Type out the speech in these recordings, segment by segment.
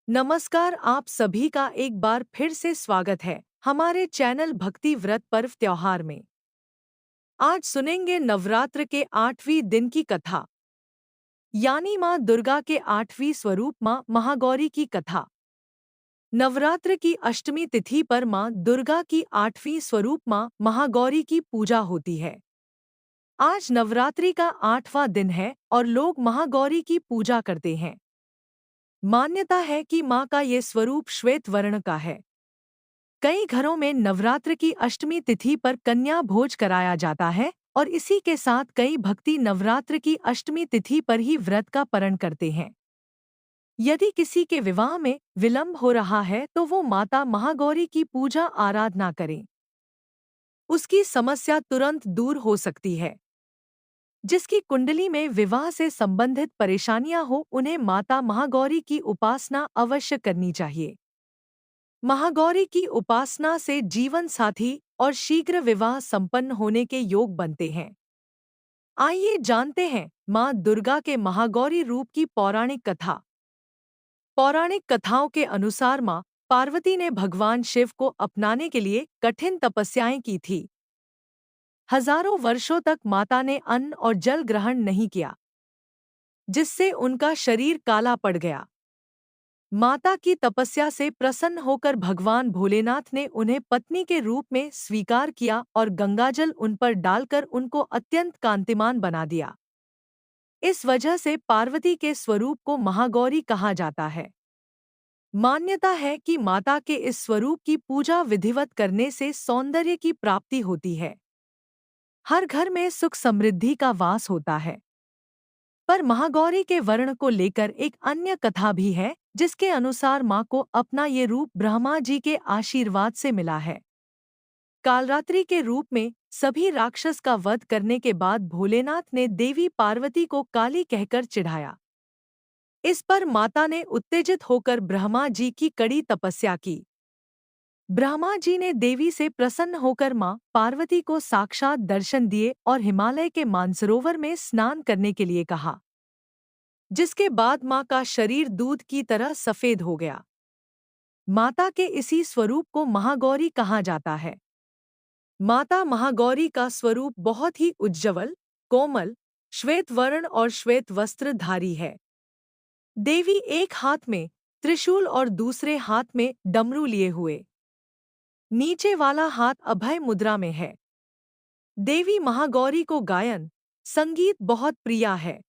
नमस्कार, आप सभी का एक बार फिर से स्वागत है हमारे चैनल भक्ति व्रत पर्व त्योहार में। आज सुनेंगे नवरात्र के 8वीं दिन की कथा, यानी माँ दुर्गा के 8वीं स्वरूप माँ महागौरी की कथा। नवरात्र की अष्टमी तिथि पर माँ दुर्गा की 8वीं स्वरूप माँ महागौरी की पूजा होती है। आज नवरात्रि का 8वां दिन है और लोग महागौरी की पूजा करते हैं। मान्यता है कि माँ का ये स्वरूप श्वेत वर्ण का है। कई घरों में नवरात्र की अष्टमी तिथि पर कन्या भोज कराया जाता है और इसी के साथ कई भक्ति नवरात्र की अष्टमी तिथि पर ही व्रत का पारण करते हैं। यदि किसी के विवाह में विलंब हो रहा है तो वो माता महागौरी की पूजा आराधना करें। उसकी समस्या तुरंत दूर हो सकती है। जिसकी कुंडली में विवाह से संबंधित परेशानियां हो उन्हें माता महागौरी की उपासना अवश्य करनी चाहिए। महागौरी की उपासना से जीवन साथी और शीघ्र विवाह संपन्न होने के योग बनते हैं। आइए जानते हैं माँ दुर्गा के महागौरी रूप की पौराणिक कथा। पौराणिक कथाओं के अनुसार माँ पार्वती ने भगवान शिव को अपनाने के लिए कठिन तपस्याएं की थी। हजारों वर्षों तक माता ने अन्न और जल ग्रहण नहीं किया, जिससे उनका शरीर काला पड़ गया। माता की तपस्या से प्रसन्न होकर भगवान भोलेनाथ ने उन्हें पत्नी के रूप में स्वीकार किया और गंगाजल उन पर डालकर उनको अत्यंत कांतिमान बना दिया। इस वजह से पार्वती के स्वरूप को महागौरी कहा जाता है। मान्यता है कि माता के इस स्वरूप की पूजा विधिवत करने से सौंदर्य की प्राप्ति होती है। हर घर में सुख समृद्धि का वास होता है। पर महागौरी के वर्ण को लेकर एक अन्य कथा भी है, जिसके अनुसार माँ को अपना ये रूप ब्रह्मा जी के आशीर्वाद से मिला है। कालरात्रि के रूप में सभी राक्षस का वध करने के बाद भोलेनाथ ने देवी पार्वती को काली कहकर चिढ़ाया। इस पर माता ने उत्तेजित होकर ब्रह्मा जी की कड़ी तपस्या की। ब्रह्मा जी ने देवी से प्रसन्न होकर माँ पार्वती को साक्षात दर्शन दिए और हिमालय के मानसरोवर में स्नान करने के लिए कहा, जिसके बाद माँ का शरीर दूध की तरह सफेद हो गया। माता के इसी स्वरूप को महागौरी कहा जाता है। माता महागौरी का स्वरूप बहुत ही उज्ज्वल, कोमल, श्वेत वर्ण और श्वेत वस्त्रधारी है। देवी एक हाथ में त्रिशूल और दूसरे हाथ में डमरू लिए हुए, नीचे वाला हाथ अभय मुद्रा में है। देवी महागौरी को गायन, संगीत बहुत प्रिय है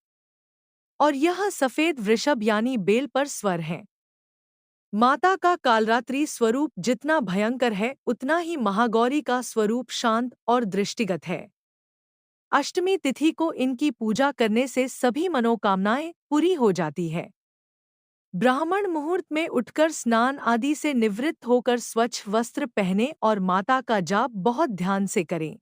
और यह सफेद वृषभ यानी बेल पर स्वर है। माता का कालरात्रि स्वरूप जितना भयंकर है उतना ही महागौरी का स्वरूप शांत और दृष्टिगत है। अष्टमी तिथि को इनकी पूजा करने से सभी मनोकामनाएं पूरी हो जाती है। ब्राह्मण मुहूर्त में उठकर स्नान आदि से निवृत्त होकर स्वच्छ वस्त्र पहने और माता का जाप बहुत ध्यान से करें।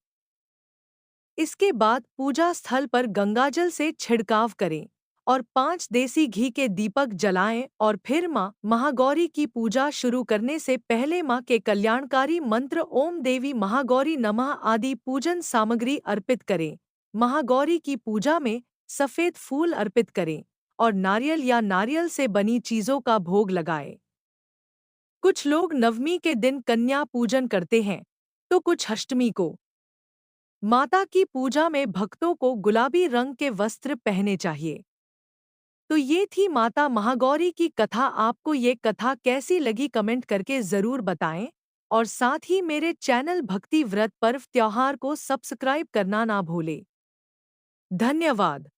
इसके बाद पूजा स्थल पर गंगाजल से छिड़काव करें और 5 देसी घी के दीपक जलाएं और फिर माँ महागौरी की पूजा शुरू करने से पहले माँ के कल्याणकारी मंत्र ओम देवी महागौरी नमः आदि पूजन सामग्री अर्पित करें। महागौरी की पूजा में सफेद फूल अर्पित करें और नारियल या नारियल से बनी चीजों का भोग लगाएं। कुछ लोग नवमी के दिन कन्या पूजन करते हैं तो कुछ अष्टमी को। माता की पूजा में भक्तों को गुलाबी रंग के वस्त्र पहने चाहिए। तो ये थी माता महागौरी की कथा। आपको ये कथा कैसी लगी कमेंट करके ज़रूर बताएं और साथ ही मेरे चैनल भक्ति व्रत पर्व त्योहार को सब्सक्राइब करना ना भूलें। धन्यवाद।